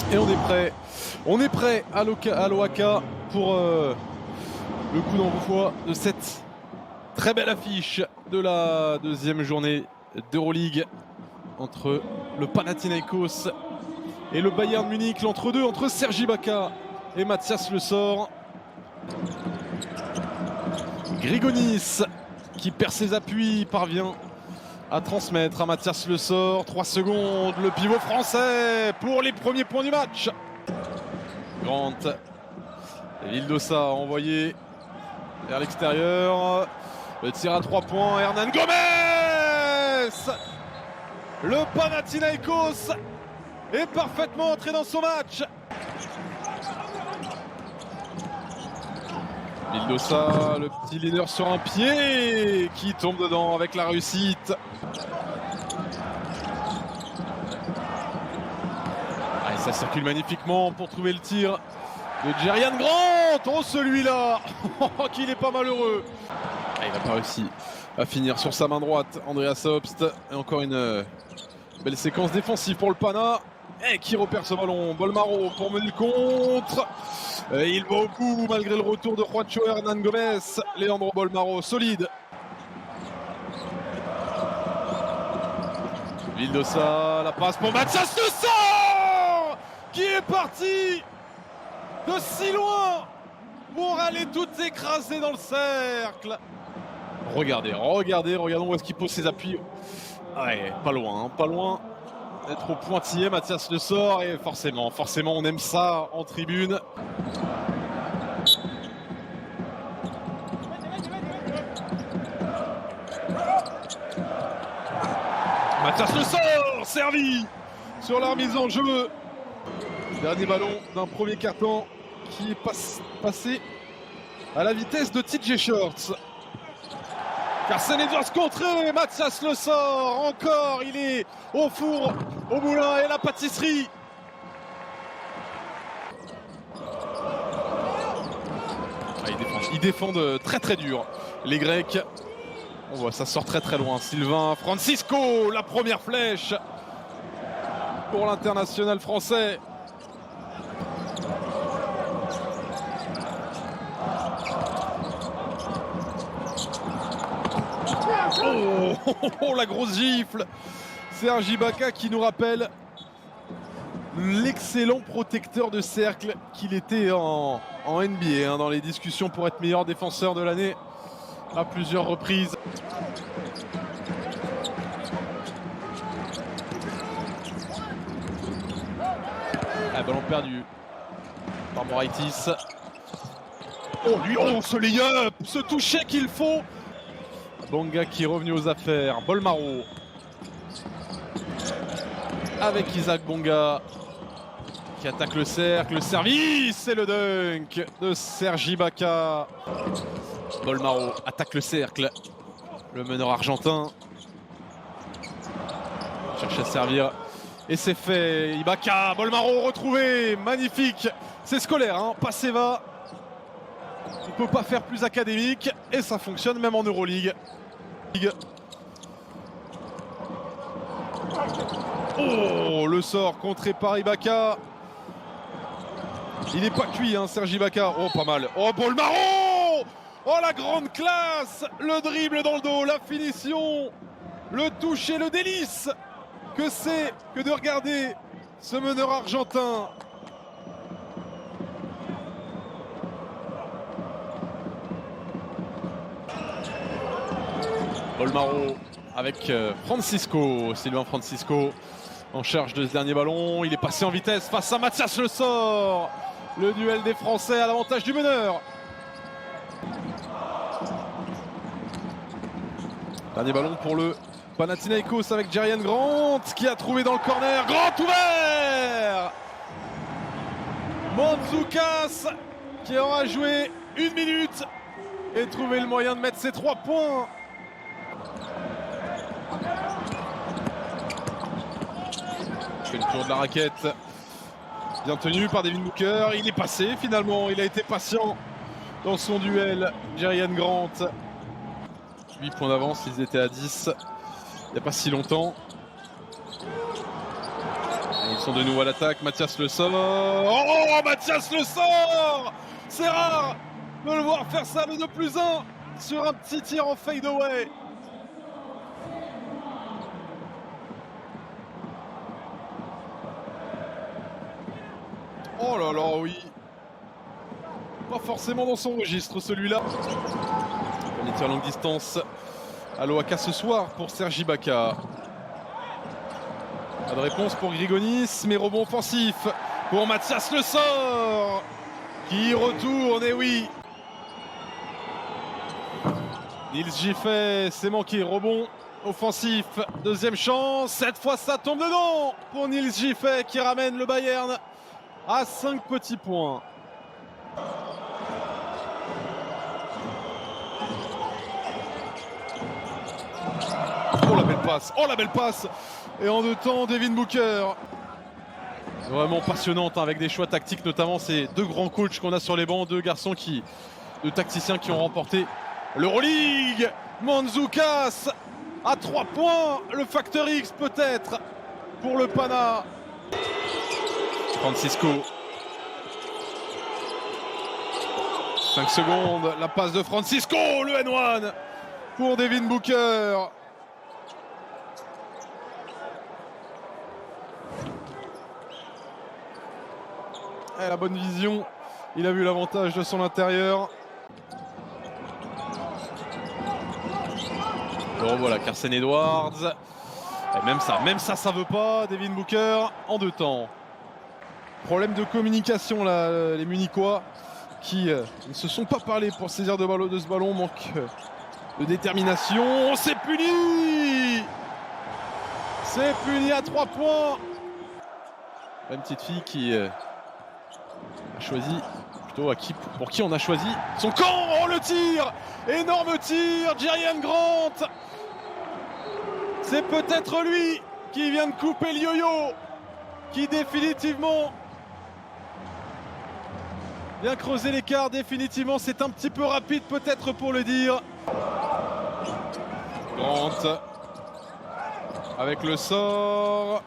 Et on est prêt à l'OACA pour le coup d'envoi de cette très belle affiche de la deuxième journée d'Euroleague entre le Panathinaikos et le Bayern Munich, l'entre-deux entre Serge Ibaka et Mathias Le Sort. Grigonis qui perd ses appuis, parvient à transmettre à Mathias Le Sort. 3 secondes, le pivot français pour les premiers points du match. Grant, Vildosa envoyé vers l'extérieur. Le tir à 3 points, Hernan Gomez. Le Panathinaikos est parfaitement entré dans son match. Vildosa, le petit leader sur un pied qui tombe dedans avec la réussite. Et ça circule magnifiquement pour trouver le tir de Jerian Grant. Oh celui-là, qu'il est pas malheureux. Il n'a pas réussi à finir sur sa main droite, Andreas Obst. Et encore une belle séquence défensive pour le Pana. Et qui repère ce ballon, Bolmaro pour mener le contre. Et il va au bout malgré le retour de Juancho Hernan Gomez. Leandro Bolmaro, solide. Vildosa, la passe pour Mathias Le Sort qui est parti de si loin pour aller tout écraser dans le cercle. Regardez regardons où est-ce qu'il pose ses appuis. Ouais, pas loin, pas loin d'être au pointillé, Mathias Le Sort, et forcément on aime ça en tribune. Mathias Le Sort, servi sur la remise en jeu. Dernier ballon d'un premier quart-temps qui est passé à la vitesse de TJ Shorts. Carson Edwards contré, Mathias Le Sort, encore, il est au four, au moulin et la pâtisserie. Ils défendent très très dur, les Grecs. On voit, ça sort très très loin. Sylvain Francisco, la première flèche pour l'international français. Oh, la grosse gifle. Serge Ibaka qui nous rappelle l'excellent protecteur de cercle qu'il était en NBA, dans les discussions pour être meilleur défenseur de l'année à plusieurs reprises. Ballon perdu par Moraitis. Oh lui, oh ce lay-up, ce toucher qu'il faut. Bonga qui est revenu aux affaires. Bolmaro avec Isaac Bonga qui attaque le cercle. Le service et le dunk de Serge Ibaka. Bolmaro attaque le cercle. Le meneur argentin cherche à servir. Et c'est fait. Ibaka, Bolmaro retrouvé. Magnifique. C'est scolaire, hein. Passez va. On ne peut pas faire plus académique. Et ça fonctionne même en Euroleague. Oh, Le Sort contré par Ibaka. Il n'est pas cuit, hein, Serge Ibaka. Oh, pas mal. Oh, Bolmaro. Oh, la grande classe. Le dribble dans le dos, la finition. Le toucher, le délice que c'est que de regarder ce meneur argentin. Bolmaro avec Francisco, Sylvain Francisco en charge de ce dernier ballon. Il est passé en vitesse face à Mathias Le Sort. Le duel des Français à l'avantage du meneur. Dernier ballon pour le Panathinaikos avec Jerian Grant qui a trouvé dans le corner. Grant ouvert. Mandzukic qui aura joué 1 minute et trouvé le moyen de mettre ses 3 points. Je fais le tour de la raquette. Bien tenu par Devin Booker. Il est passé finalement. Il a été patient dans son duel. Jerian Grant. 8 points d'avance. Ils étaient à 10. Il n'y a pas si longtemps. Et ils sont de nouveau à l'attaque. Mathias Le Sort. Oh, Mathias Le Sort. C'est rare de le voir faire ça, le 2+1 sur un petit tir en fade away. Oh là là, oui. Pas forcément dans son registre, celui-là. Premier tir longue distance à l'OAK ce soir pour Serge Ibaka. Pas de réponse pour Grigonis, mais rebond offensif pour Mathias Le Sort qui retourne, et oui. Niels Giffey, c'est manqué, rebond offensif, deuxième chance, cette fois ça tombe dedans pour Niels Giffey qui ramène le Bayern à 5 petits points. Oh la belle passe. Et en 2 temps, Devin Booker. Vraiment passionnante, hein, avec des choix tactiques, notamment ces 2 grands coachs qu'on a sur les bancs, 2 garçons de tacticiens qui ont remporté l'Euroleague. Mandzukic à 3 points, le facteur X peut-être pour le Pana. Francisco. 5 secondes, la passe de Francisco, le N1 pour Devin Booker. Et la bonne vision, il a vu l'avantage de son intérieur. Bon voilà, Carson Edwards. Et même ça veut pas. Devin Booker en 2 temps. Problème de communication là, les Munichois qui ne se sont pas parlé pour saisir de ce ballon. Manque de détermination. C'est puni. C'est puni à 3 points. Une petite fille qui a choisi, plutôt pour qui on a choisi son camp. Oh, le tir, énorme tir, Jerian Grant. C'est peut-être lui qui vient de couper le yo-yo, qui définitivement vient creuser l'écart. Définitivement, c'est un petit peu rapide peut-être pour le dire. Grant avec Le Sort.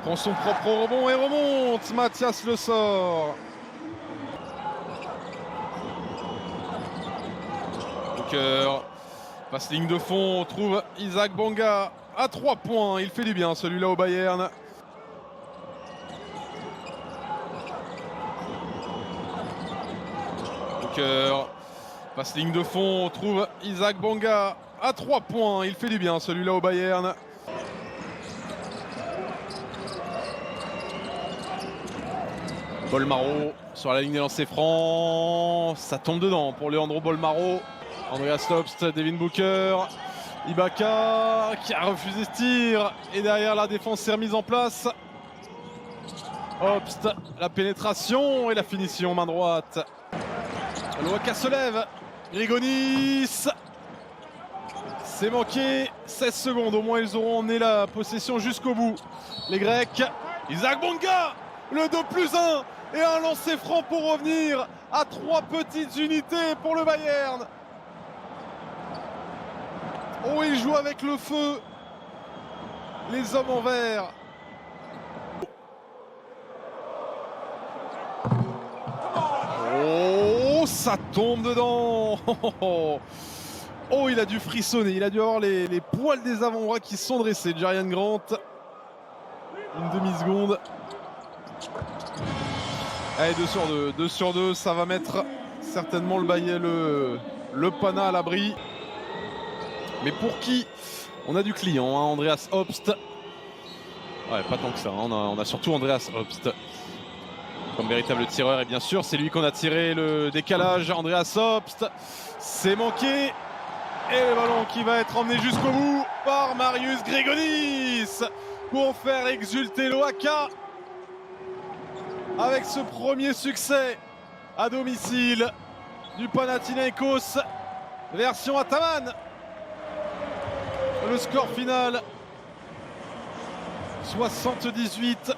Prend son propre rebond et remonte. Mathias Le Sort. Booker passe ligne de fond. On trouve Isaac Bonga à 3 points. Il fait du bien celui-là au Bayern. Booker passe ligne de fond. On trouve Isaac Bonga à 3 points. Il fait du bien celui-là au Bayern. Bolmaro sur la ligne des lancers francs, ça tombe dedans pour Leandro Bolmaro. Andreas Lobst, Devin Booker, Ibaka qui a refusé ce tir, et derrière la défense s'est remise en place. Obst, la pénétration et la finition main droite. L'OAK se lève, Grigonis, c'est manqué, 16 secondes, au moins ils auront emmené la possession jusqu'au bout. Les Grecs, Isaac Bonga, le 2+1 et un lancer franc pour revenir à 3 petites unités pour le Bayern. Oh, il joue avec le feu, les hommes en vert. Oh, ça tombe dedans. Oh, il a dû frissonner, il a dû avoir les poils des avant-bras qui se sont dressés. Jerian Grant, une demi-seconde. Allez, 2 sur 2, ça va mettre certainement le Bayern, le Pana à l'abri. Mais pour qui? On a du client, hein, Andreas Obst. Ouais, pas tant que ça, hein, on a surtout Andreas Obst comme véritable tireur. Et bien sûr, c'est lui qu'on a tiré le décalage, Andreas Obst. C'est manqué. Et le ballon qui va être emmené jusqu'au bout par Marius Grigonis pour faire exulter l'OAK. Avec ce premier succès à domicile du Panathinaikos version Ataman. Le score final 78